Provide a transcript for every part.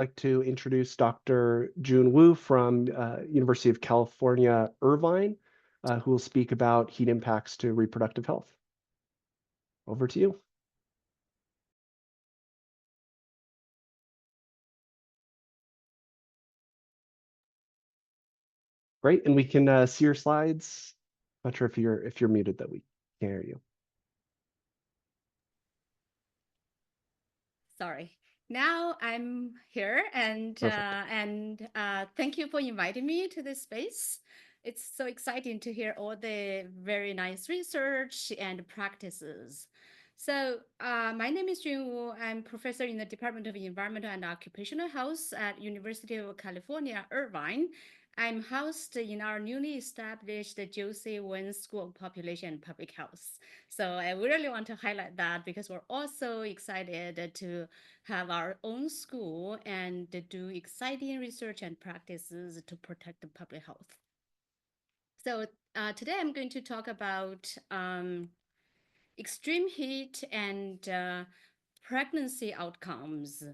like to introduce Dr. Jun Wu from University of California, Irvine, who will speak about heat impacts to reproductive health. Over to you. Great, and we can see your slides. Not sure if you're muted that we can't hear you. Sorry. Now I'm here, and thank you for inviting me to this space. It's so exciting to hear all the very nice research and practices. So, my name is Jun Wu. I'm professor in the Department of Environmental and Occupational Health at University of California, Irvine. I'm housed in our newly established Josie Wen School of Population and Public Health. So I really want to highlight that because we're also excited to have our own school and do exciting research and practices to protect the public health. So today I'm going to talk about extreme heat and pregnancy outcomes.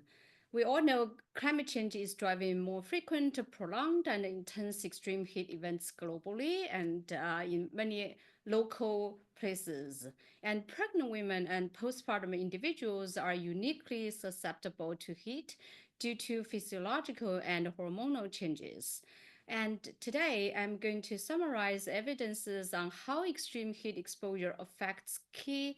We all know climate change is driving more frequent, prolonged, and intense extreme heat events globally and in many local places. And pregnant women and postpartum individuals are uniquely susceptible to heat due to physiological and hormonal changes. And today I'm going to summarize evidences on how extreme heat exposure affects key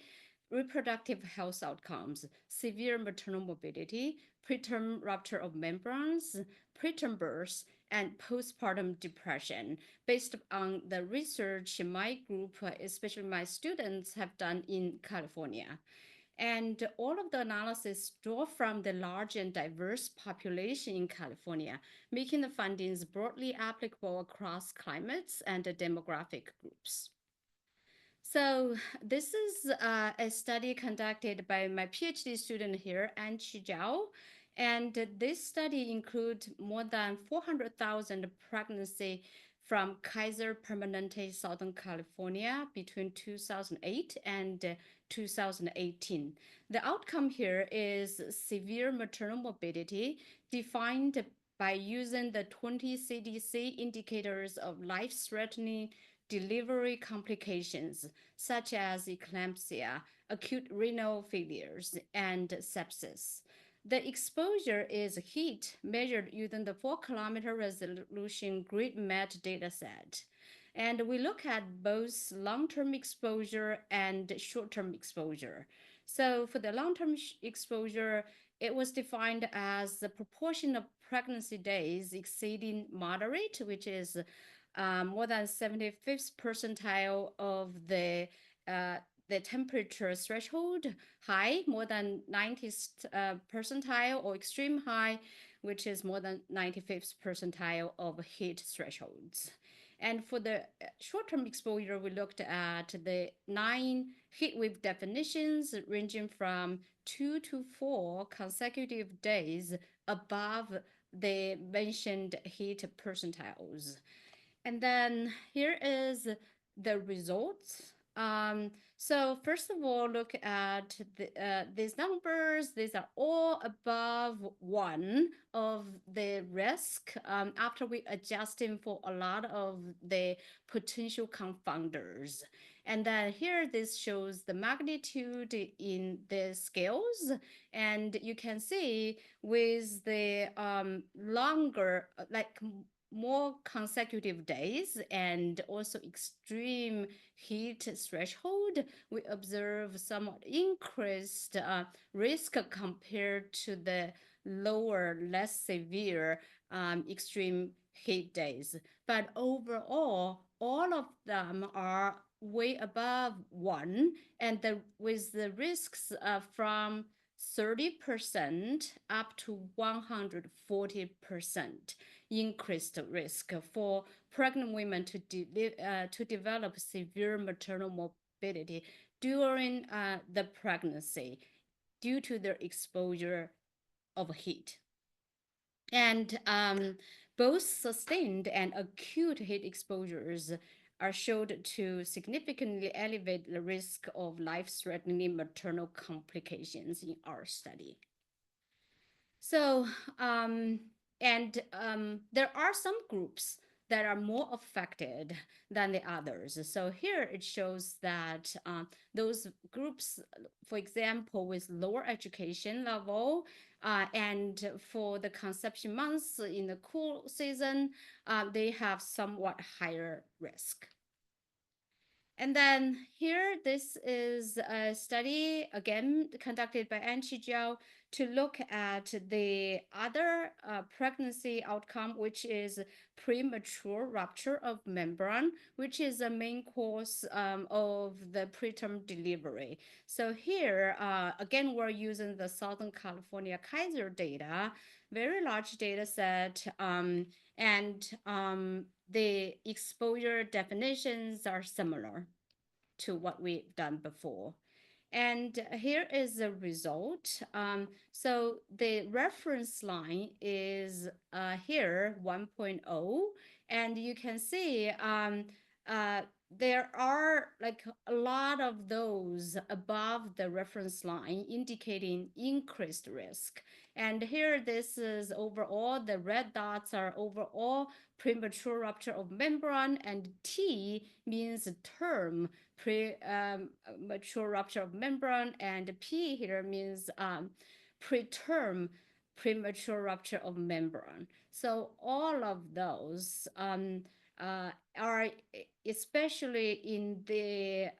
reproductive health outcomes, severe maternal morbidity, preterm rupture of membranes, preterm birth, and postpartum depression, based on the research my group, especially my students, have done in California. And all of the analysis draw from the large and diverse population in California, making the findings broadly applicable across climates and demographic groups. So this is a study conducted by my PhD student here, Anqi Zhao. And this study includes more than 400,000 pregnancy from Kaiser Permanente, Southern California between 2008 and 2018. The outcome here is severe maternal morbidity defined by using the 20 CDC indicators of life-threatening delivery complications such as eclampsia, acute renal failures, and sepsis. The exposure is heat measured using the 4-kilometer resolution GridMet dataset. And we look at both long-term exposure and short-term exposure. So for the long-term exposure, it was defined as the proportion of pregnancy days exceeding moderate, which is more than 75th percentile of the temperature threshold, high, more than 90th percentile, or extreme high, which is more than 95th percentile of heat thresholds. And for the short-term exposure, we looked at the 9 heat wave definitions ranging from 2 to 4 consecutive days above the mentioned heat percentiles. And then here is the results. So first of all, look at these numbers. These are all above 1 of the risk after we adjusting for a lot of the potential confounders. And then here, this shows the magnitude in the scales. And you can see with the longer, like more consecutive days and also extreme heat threshold, we observe somewhat increased risk compared to the lower, less severe extreme heat days. But overall, all of them are way above 1, and with the risks from 30% up to 140% increased risk for pregnant women to develop severe maternal morbidity during the pregnancy due to their exposure of heat. And both sustained and acute heat exposures are showed to significantly elevate the risk of life-threatening maternal complications in our study. So, there are some groups that are more affected than the others. So here it shows that those groups, for example, with lower education level, and for the conception months in the cool season, they have somewhat higher risk. And then here, this is a study again conducted by Anchi Jiao to look at the other pregnancy outcome, which is premature rupture of membrane, which is the main cause of the preterm delivery. So here, again, we're using the Southern California Kaiser data, very large data set, and the exposure definitions are similar to what we've done before. And here is the result. So the reference line is here 1.0, and you can see uh, there are like a lot of those above the reference line indicating increased risk. And here this is overall, the red dots are overall premature rupture of membrane, and T means term premature rupture of membrane, and P here means preterm premature rupture of membrane. So all of those are, especially in the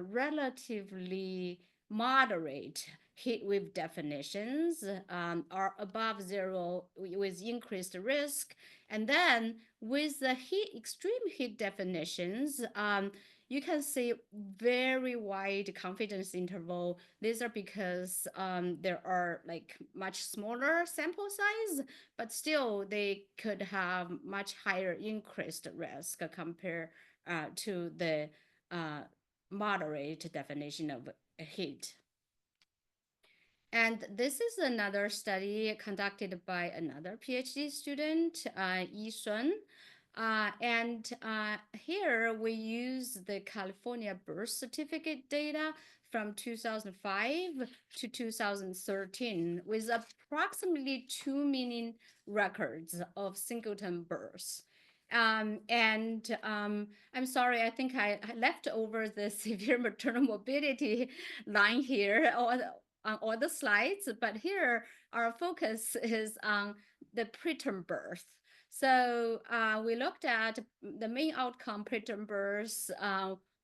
relatively moderate heat wave definitions, are above zero with increased risk. And then with the extreme heat definitions, you can see very wide confidence interval. These are because there are like much smaller sample size, but still they could have much higher increased risk compared to the uh, moderate definition of heat. And this is another study conducted by another PhD student, Yi Sun. And here we use the California birth certificate data from 2005 to 2013 with approximately 2 million records of singleton births. I'm sorry, I think I left over the severe maternal morbidity line here, or on all the slides, but here our focus is on the preterm birth. So we looked at the main outcome preterm birth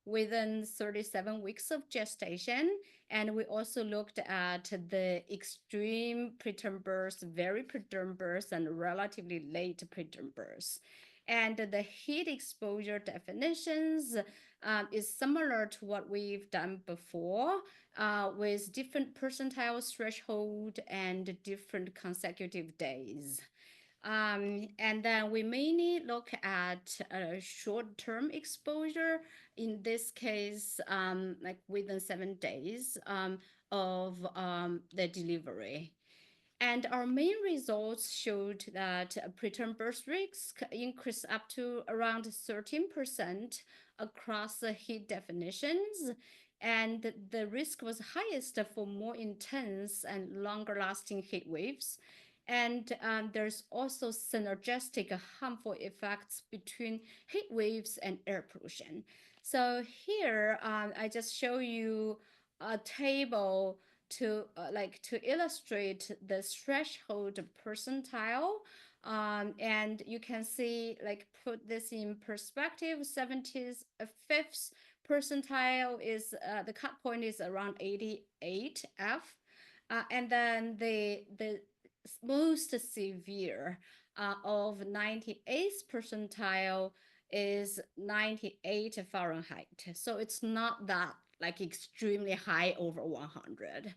within 37 weeks of gestation. And we also looked at the extreme preterm birth, very preterm birth, and relatively late preterm birth. And the heat exposure definitions is similar to what we've done before, with different percentile threshold and different consecutive days. And then we mainly look at short-term exposure, in this case, like within 7 days of the delivery. And our main results showed that preterm birth risk increased up to around 13% across the heat definitions. And the risk was highest for more intense and longer lasting heat waves. And there's also synergistic harmful effects between heat waves and air pollution. So here, I just show you a table to to illustrate the threshold percentile. And you can see, like, put this in perspective, 75th percentile is the cut point is around 88 F. And then the most severe of 98th percentile is 98 Fahrenheit. So it's not that like extremely high over 100.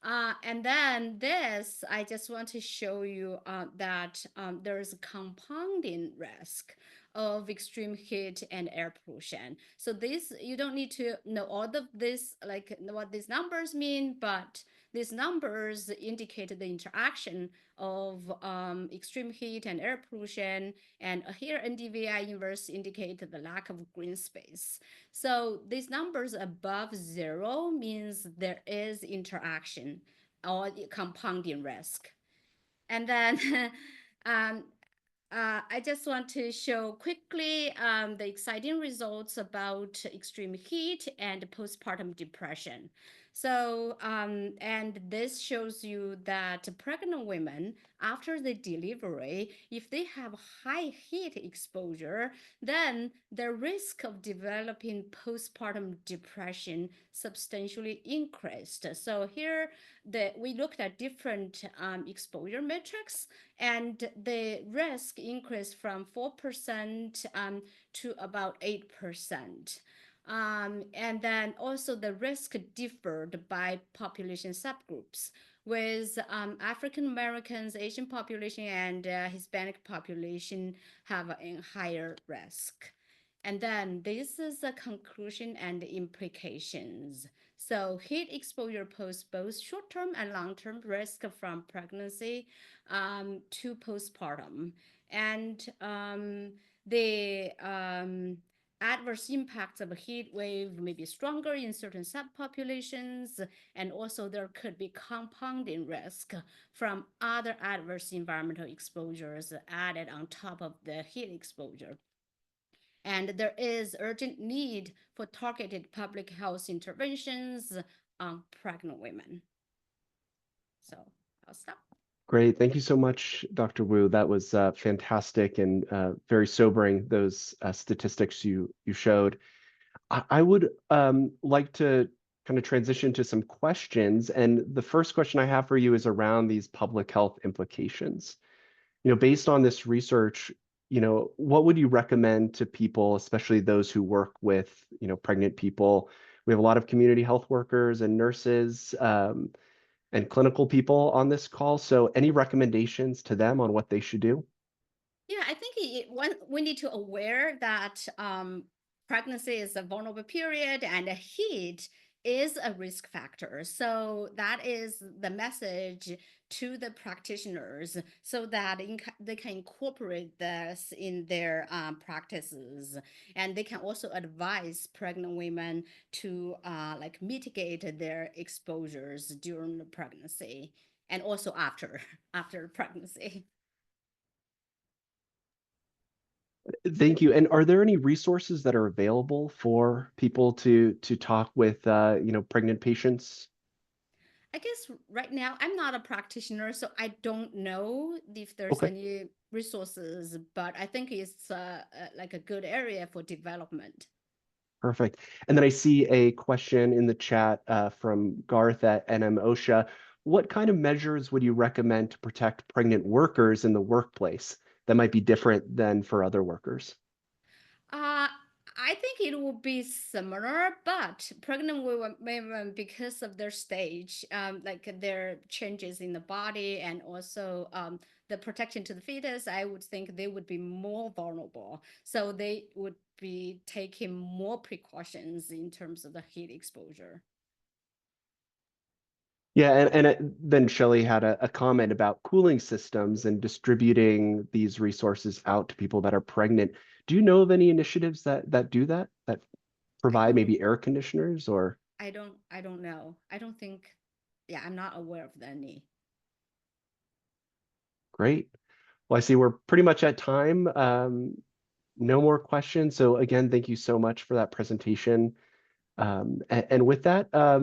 And then this, I just want to show you that there is a compounding risk of extreme heat and air pollution. So this, you don't need to know all of this, like what these numbers mean, but these numbers indicate the interaction of extreme heat and air pollution. And here NDVI inverse indicate the lack of green space. So these numbers above zero means there is interaction or compounding risk. And then um, I just want to show quickly the exciting results about extreme heat and postpartum depression. So, and this shows you that pregnant women, after the delivery, if they have high heat exposure, then the risk of developing postpartum depression substantially increased. So here, we looked at different exposure metrics, and the risk increased from 4% to about 8%. And then also the risk differed by population subgroups, with African Americans, Asian population, and Hispanic population have a higher risk. And then this is the conclusion and implications. So heat exposure poses both short-term and long-term risk from pregnancy to postpartum. And the adverse impacts of a heat wave may be stronger in certain subpopulations, and also there could be compounding risk from other adverse environmental exposures added on top of the heat exposure. And there is urgent need for targeted public health interventions on pregnant women. So I'll stop. Great. Thank you so much, Dr. Wu. That was fantastic and very sobering, those statistics you showed. I would like to kind of transition to some questions. And the first question I have for you is around these public health implications. Based on this research, what would you recommend to people, especially those who work with, pregnant people? We have a lot of community health workers and nurses and clinical people on this call. So any recommendations to them on what they should do? Yeah, I think we need to aware that pregnancy is a vulnerable period and heat is a risk factor. So that is the message to the practitioners so that they can incorporate this in their practices. And they can also advise pregnant women to like mitigate their exposures during the pregnancy and also after pregnancy. Thank you. And are there any resources that are available for people to talk with pregnant patients? I guess right now I'm not a practitioner, so I don't know if there's Okay, any resources, but I think it's like a good area for development. perfect. And then I see a question in the chat from Garth at NM OSHA. What kind of measures would you recommend to protect pregnant workers in the workplace that might be different than for other workers? Uh, I think it will be similar, but pregnant women, because of their stage, like their changes in the body and also the protection to the fetus, I would think they would be more vulnerable. So they would be taking more precautions in terms of the heat exposure. Yeah, and then Shelley had a comment about cooling systems and distributing these resources out to people that are pregnant. Do you know of any initiatives that do that, that I provide don't, maybe air conditioners or I don't know. I don't think, yeah, I'm not aware of any. great? Well, I see we're pretty much at time. No more questions. So again, thank you so much for that presentation. And with that,